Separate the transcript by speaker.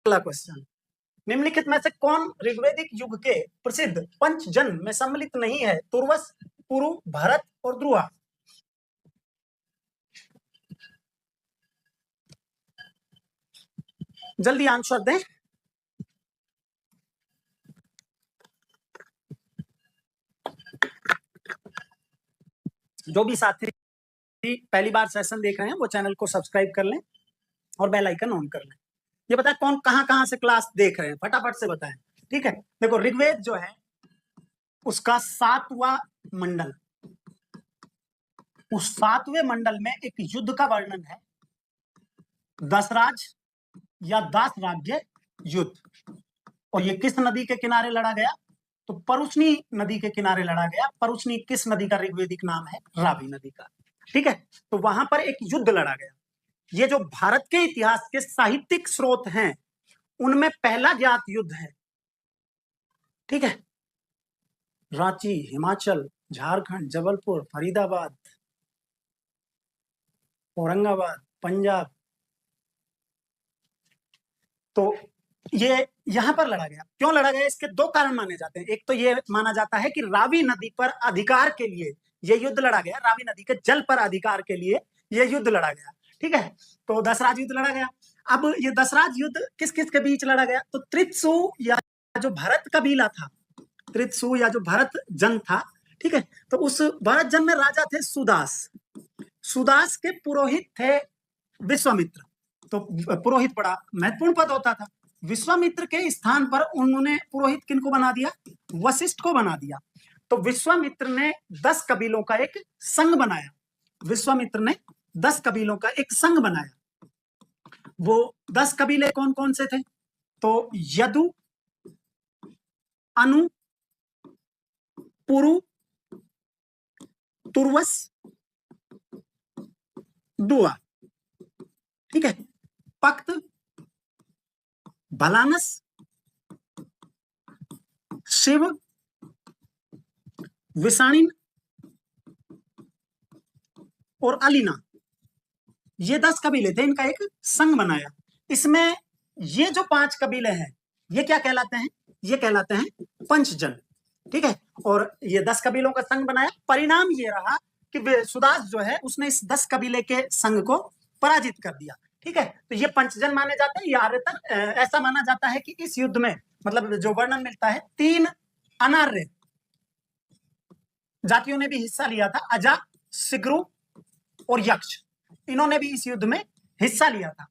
Speaker 1: अगला क्वेश्चन, निम्नलिखित में से कौन ऋग्वैदिक युग के प्रसिद्ध पंचजन में सम्मिलित नहीं है? तुर्वस, पुरु, भरत और ध्रुवा। जल्दी आंसर दें। जो भी साथी पहली बार सेशन देख रहे हैं वो चैनल को सब्सक्राइब कर लें और बेल आइकन ऑन कर लें। ये बताएं कौन कहां से क्लास देख रहे हैं, फटाफट से बताएं। ठीक है, देखो ऋग्वेद जो है उसका 7वां मंडल, उस 7वें मंडल में एक युद्ध का वर्णन है, दसराज या दास राज्य युद्ध। और ये किस नदी के किनारे लड़ा गया? तो परुष्णी नदी के किनारे लड़ा गया। परुष्णी किस नदी का ऋग्वेदिक नाम है? रावी नदी का। ठीक है, तो वहां पर एक युद्ध लड़ा गया। ये जो भारत के इतिहास के साहित्यिक स्रोत हैं उनमें पहला ज्ञात युद्ध है। ठीक है, रांची, हिमाचल, झारखंड, जबलपुर, फरीदाबाद, औरंगाबाद, पंजाब, तो ये यहां पर लड़ा गया। क्यों लड़ा गया? इसके दो कारण माने जाते हैं। एक तो ये माना जाता है कि रावी नदी पर अधिकार के लिए ये युद्ध लड़ा गया, रावी नदी के जल पर अधिकार के लिए ये युद्ध लड़ा गया। ठीक है, तो दसराज युद्ध लड़ा गया। अब ये दसराज युद्ध किस किस के बीच लड़ा गया? तो त्रित्सु या जो भरत कबीला था, त्रित्सु या जो भरत जन था, ठीक है, तो उस भरत जन में राजा थे सुदास। सुदास के पुरोहित थे विश्वामित्र। तो पुरोहित बड़ा महत्वपूर्ण पद होता था। विश्वामित्र के स्थान पर उन्होंने पुरोहित किनको बना दिया? वशिष्ठ को बना दिया। तो विश्वामित्र ने 10 कबीलों का एक संघ बनाया। विश्वामित्र ने 10 कबीलों का एक संघ बनाया। वो 10 कबीले कौन कौन से थे? तो यदु, अनु, पुरु, तुर्वस, दुआ। ठीक है, पक्त, भलानस, शिव, विषाणिन और अलीना, ये 10 कबीले थे, इनका एक संघ बनाया। इसमें ये जो 5 कबीले हैं ये क्या कहलाते हैं? ये कहलाते हैं पंचजन। ठीक है, और ये 10 कबीलों का संघ बनाया। परिणाम ये रहा कि सुदास जो है उसने इस 10 कबीले के संघ को पराजित कर दिया। ठीक है, तो ये पंचजन माने जाते हैं। यारेतर ऐसा माना जाता है कि इस युद्ध में, मतलब जो वर्णन मिलता है, 3 अनार्य जातियों ने भी हिस्सा लिया था, अजा, सिग्रु और यक्ष। इन्होंने भी इस युद्ध में हिस्सा लिया था।